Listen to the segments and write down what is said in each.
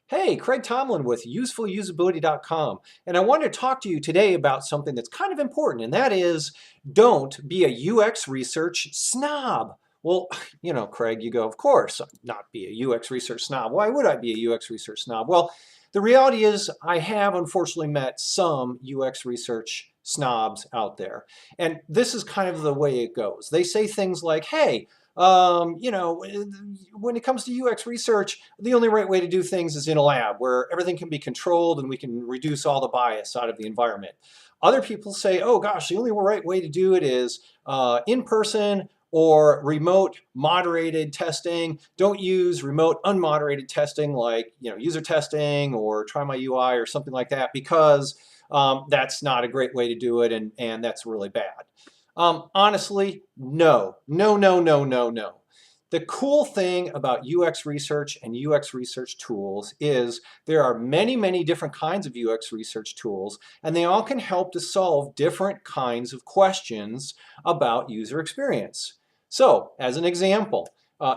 Hey, Craig Tomlin with usefulusability.com, and I wanted to talk to you today about something that's kind of important, and that is don't be a UX research snob. Well, Craig, you go, of course, not be a UX research snob. Why would I be a UX research snob? Well, the reality is I have unfortunately met some UX research snobs out there, and this is kind of the way it goes. They say things like, hey, when it comes to UX research, the only right way to do things is in a lab where everything can be controlled and we can reduce all the bias out of the environment. Other people say, oh gosh, the only right way to do it is in person or remote moderated testing. Don't use remote unmoderated testing like user testing or try my UI or something like that because that's not a great way to do it and that's really bad. Honestly, no, no, no, no, no, no. The cool thing about UX research and UX research tools is there are many, many different kinds of UX research tools, and they all can help to solve different kinds of questions about user experience. So, as an example,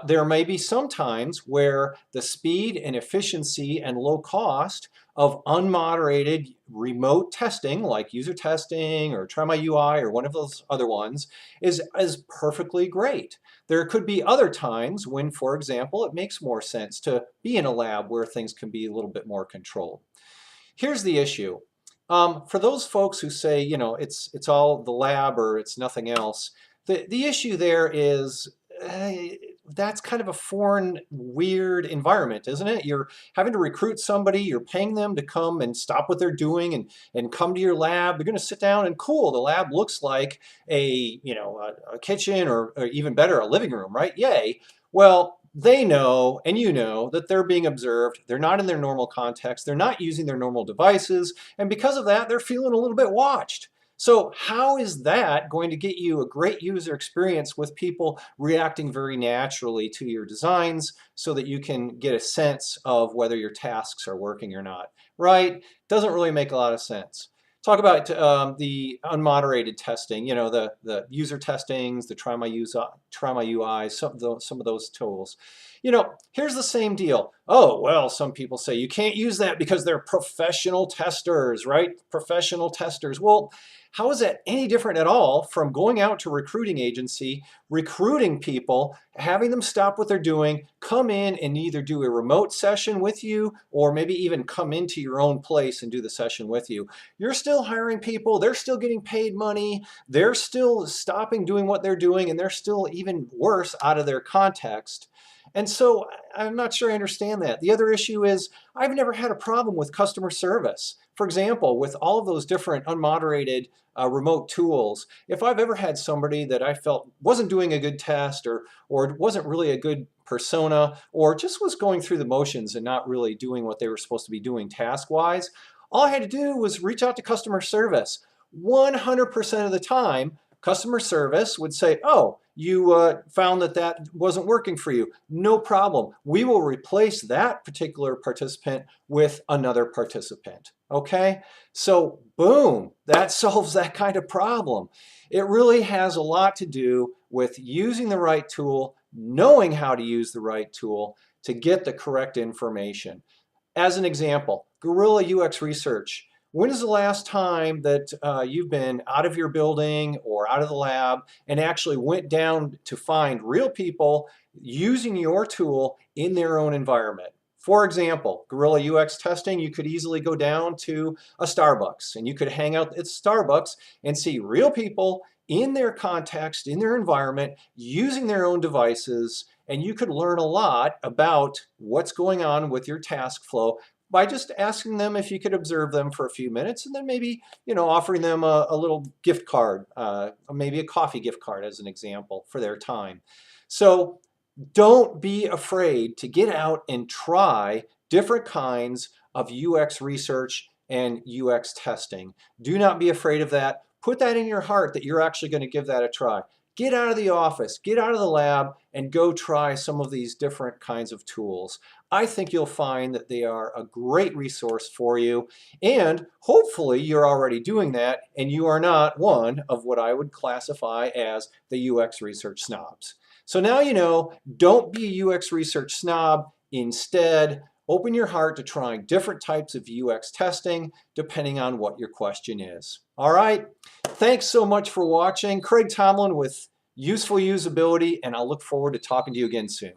there may be some times where the speed and efficiency and low cost of unmoderated remote testing like user testing or try my UI or one of those other ones is perfectly great. There could be other times when, for example, it makes more sense to be in a lab where things can be a little bit more controlled. Here's the issue. For those folks who say, it's all the lab or it's nothing else, the issue there is that's kind of a foreign, weird environment, isn't it? You're having to recruit somebody, you're paying them to come and stop what they're doing and come to your lab. They're going to sit down and cool. The lab looks like a kitchen or even better, a living room, right? Yay. Well, they know and you know that they're being observed. They're not in their normal context. They're not using their normal devices. And because of that, they're feeling a little bit watched. So how is that going to get you a great user experience with people reacting very naturally to your designs so that you can get a sense of whether your tasks are working or not, right? Doesn't really make a lot of sense. Talk about the unmoderated testing, the user testings, the try my UI, some of those tools. Here's the same deal. Oh, well, some people say you can't use that because they're professional testers, right? Professional testers. Well, how is that any different at all from going out to a recruiting agency, recruiting people, having them stop what they're doing, come in and either do a remote session with you or maybe even come into your own place and do the session with you? You're still hiring people, they're still getting paid money, they're still stopping doing what they're doing, and they're still even worse out of their context. And so I'm not sure I understand that. The other issue is I've never had a problem with customer service. For example, with all of those different unmoderated remote tools, if I've ever had somebody that I felt wasn't doing a good test or wasn't really a good persona or just was going through the motions and not really doing what they were supposed to be doing task-wise, all I had to do was reach out to customer service. 100% of the time, customer service would say, oh, you found that wasn't working for you. No problem. We will replace that particular participant with another participant. Okay? So boom, that solves that kind of problem. It really has a lot to do with using the right tool, knowing how to use the right tool to get the correct information. As an example, Guerrilla UX research. When is the last time that you've been out of your building or out of the lab and actually went down to find real people using your tool in their own environment? For example, Guerrilla UX testing, you could easily go down to a Starbucks and you could hang out at Starbucks and see real people in their context, in their environment, using their own devices, and you could learn a lot about what's going on with your task flow by just asking them if you could observe them for a few minutes and then maybe, offering them a little gift card, maybe a coffee gift card as an example for their time. So don't be afraid to get out and try different kinds of UX research and UX testing. Do not be afraid of that. Put that in your heart that you're actually going to give that a try. Get out of the office, get out of the lab, and go try some of these different kinds of tools. I think you'll find that they are a great resource for you, and hopefully you're already doing that, and you are not one of what I would classify as the UX research snobs. So now you know, don't be a UX research snob. Instead, Open your heart to trying different types of UX testing depending on what your question is. All right, thanks so much for watching. Craig Tomlin with Useful Usability, and I'll look forward to talking to you again soon.